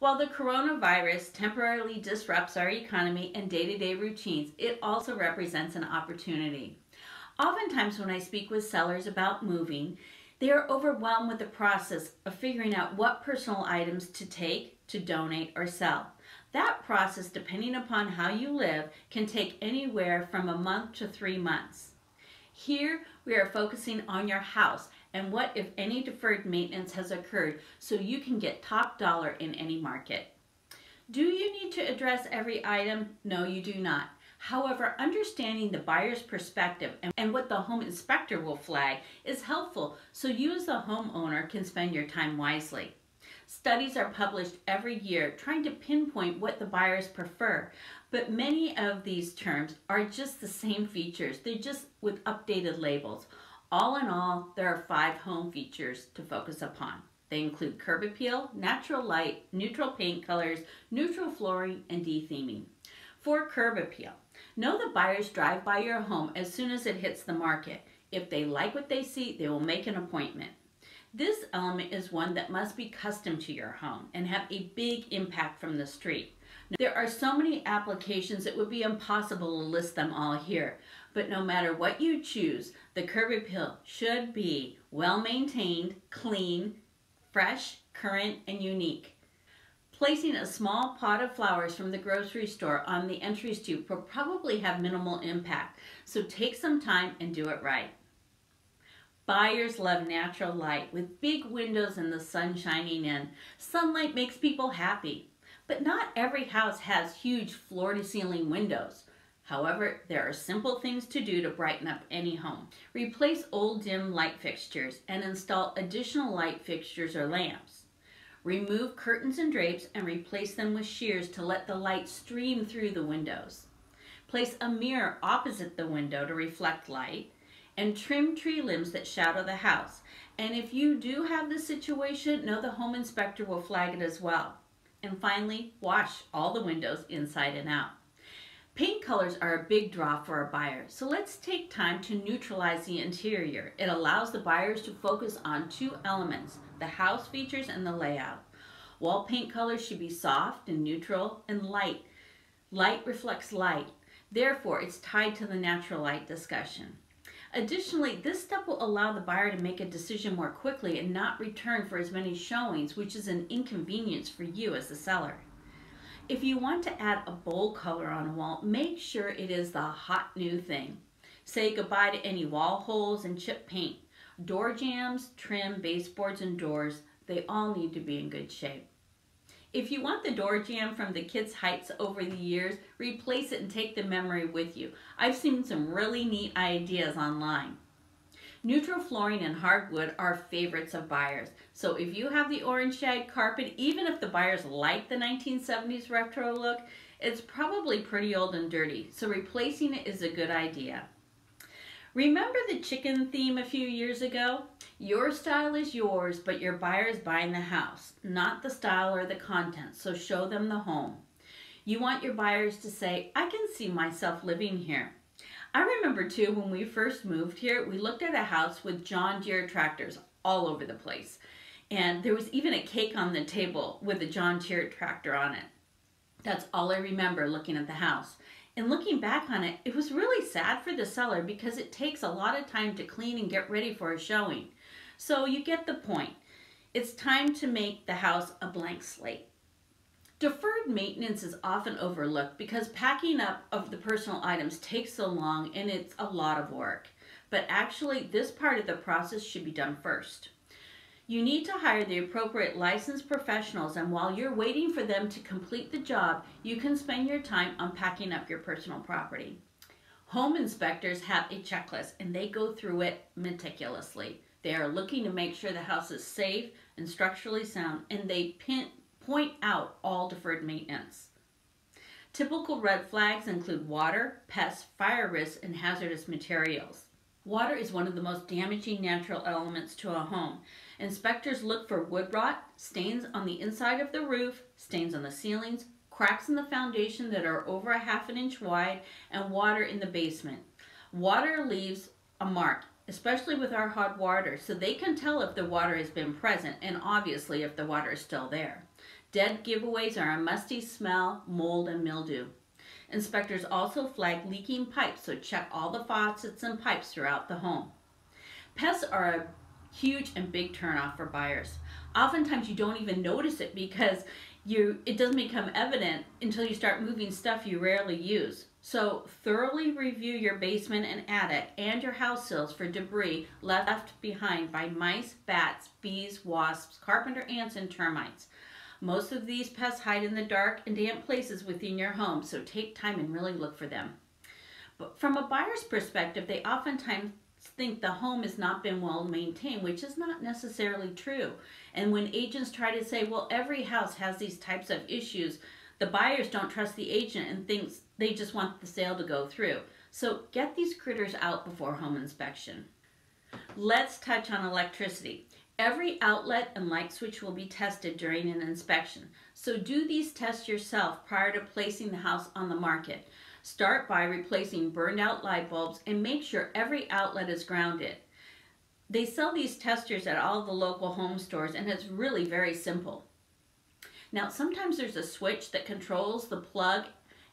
While the coronavirus temporarily disrupts our economy and day-to-day routines, it also represents an opportunity. Oftentimes when I speak with sellers about moving, they are overwhelmed with the process of figuring out what personal items to take, to donate, or sell. That process, depending upon how you live, can take anywhere from a month to 3 months. Here, we are focusing on your house and what, if any, deferred maintenance has occurred so you can get top dollar in any market. Do you need to address every item? No, you do not. However, understanding the buyer's perspective and what the home inspector will flag is helpful so you as the homeowner can spend your time wisely. Studies are published every year trying to pinpoint what the buyers prefer, but many of these terms are just the same features. They're just with updated labels. All in all, there are 5 home features to focus upon. They include curb appeal, natural light, neutral paint colors, neutral flooring, and de-theming. For curb appeal, know the buyers drive by your home as soon as it hits the market. If they like what they see, they will make an appointment. This element is one that must be custom to your home and have a big impact from the street. Now, there are so many applications it would be impossible to list them all here, but no matter what you choose, the curb appeal should be well maintained, clean, fresh, current, and unique. Placing a small pot of flowers from the grocery store on the entry stoop will probably have minimal impact, so take some time and do it right. Buyers love natural light with big windows and the sun shining in. Sunlight makes people happy, but not every house has huge floor-to-ceiling windows. However, there are simple things to do to brighten up any home. Replace old dim light fixtures and install additional light fixtures or lamps. Remove curtains and drapes and replace them with shears to let the light stream through the windows. Place a mirror opposite the window to reflect light, and trim tree limbs that shadow the house. And if you do have this situation, know the home inspector will flag it as well. And finally, wash all the windows inside and out. Paint colors are a big draw for a buyer, so let's take time to neutralize the interior. It allows the buyers to focus on 2 elements, the house features and the layout. Wall paint colors should be soft and neutral and light. Light reflects light. Therefore, it's tied to the natural light discussion. Additionally, this step will allow the buyer to make a decision more quickly and not return for as many showings, which is an inconvenience for you as the seller. If you want to add a bold color on a wall, make sure it is the hot new thing. Say goodbye to any wall holes and chip paint. Door jambs, trim, baseboards, and doors, they all need to be in good shape. If you want the door jamb from the kids' heights over the years, replace it and take the memory with you. I've seen some really neat ideas online. Neutral flooring and hardwood are favorites of buyers. So if you have the orange shag carpet, even if the buyers like the 1970s retro look, it's probably pretty old and dirty. So replacing it is a good idea. Remember the chicken theme a few years ago? Your style is yours, but your buyer is buying the house, not the style or the content, so show them the home. You want your buyers to say, I can see myself living here. I remember too, when we first moved here, we looked at a house with John Deere tractors all over the place. And there was even a cake on the table with a John Deere tractor on it. That's all I remember looking at the house. And looking back on it, it was really sad for the seller because it takes a lot of time to clean and get ready for a showing. So you get the point. It's time to make the house a blank slate. Deferred maintenance is often overlooked because packing up of the personal items takes so long and it's a lot of work. But actually, this part of the process should be done first. You need to hire the appropriate licensed professionals, and while you're waiting for them to complete the job, you can spend your time unpacking up your personal property. Home inspectors have a checklist and they go through it meticulously. They are looking to make sure the house is safe and structurally sound, and they point out all deferred maintenance. Typical red flags include water, pests, fire risks, and hazardous materials. Water is one of the most damaging natural elements to a home. Inspectors look for wood rot, stains on the inside of the roof, stains on the ceilings, cracks in the foundation that are over ½ an inch wide, and water in the basement. Water leaves a mark, especially with our hot water, so they can tell if the water has been present and obviously if the water is still there. Dead giveaways are a musty smell, mold, and mildew. Inspectors also flag leaking pipes, so check all the faucets and pipes throughout the home. Pests are a huge and big turnoff for buyers. Oftentimes you don't even notice it because it doesn't become evident until you start moving stuff you rarely use. So thoroughly review your basement and attic and your house sills for debris left behind by mice, bats, bees, wasps, carpenter ants, and termites. Most of these pests hide in the dark and damp places within your home, so take time and really look for them. But from a buyer's perspective, they oftentimes think the home has not been well maintained, which is not necessarily true. And when agents try to say, well, every house has these types of issues, the buyers don't trust the agent and thinks they just want the sale to go through. So get these critters out before home inspection. Let's touch on electricity. Every outlet and light switch will be tested during an inspection. So do these tests yourself prior to placing the house on the market. Start by replacing burned out light bulbs and make sure every outlet is grounded. They sell these testers at all the local home stores, and it's really very simple. Now, sometimes there's a switch that controls the plug,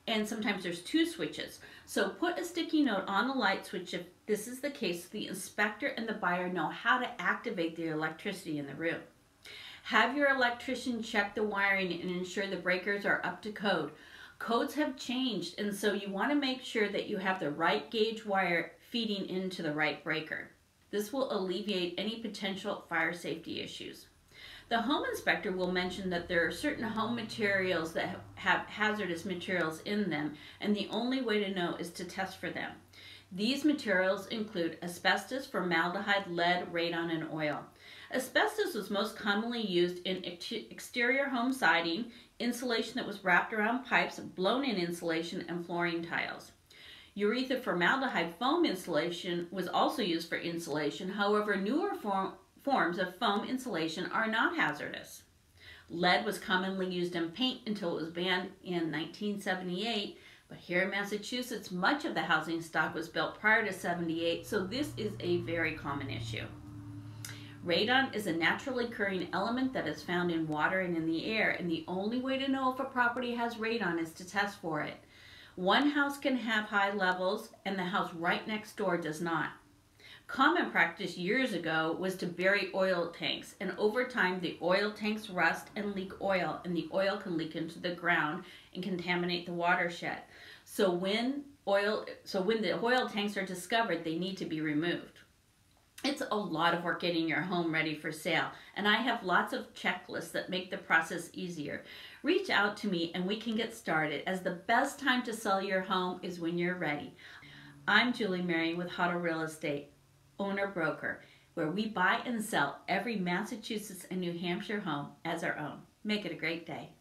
and sometimes there's two switches. So put a sticky note on the light switch if this is the case, so the inspector and the buyer know how to activate the electricity in the room. Have your electrician check the wiring and ensure the breakers are up to code. Codes have changed, and so you want to make sure that you have the right gauge wire feeding into the right breaker. This will alleviate any potential fire safety issues. The home inspector will mention that there are certain home materials that have hazardous materials in them, and the only way to know is to test for them. These materials include asbestos, formaldehyde, lead, radon, and oil. Asbestos was most commonly used in exterior home siding, insulation that was wrapped around pipes, blown-in insulation, and flooring tiles. Urethane formaldehyde foam insulation was also used for insulation. However, newer forms of foam insulation are not hazardous. Lead was commonly used in paint until it was banned in 1978, but here in Massachusetts, much of the housing stock was built prior to 78, so this is a very common issue. Radon is a naturally occurring element that is found in water and in the air, and the only way to know if a property has radon is to test for it. One house can have high levels, and the house right next door does not. Common practice years ago was to bury oil tanks, and over time the oil tanks rust and leak oil, and the oil can leak into the ground and contaminate the watershed. So when the oil tanks are discovered, they need to be removed. It's a lot of work getting your home ready for sale, and I have lots of checklists that make the process easier. Reach out to me and we can get started, as the best time to sell your home is when you're ready. I'm Julie Marion with Hotto Real Estate, owner broker, where we buy and sell every Massachusetts and New Hampshire home as our own. Make it a great day.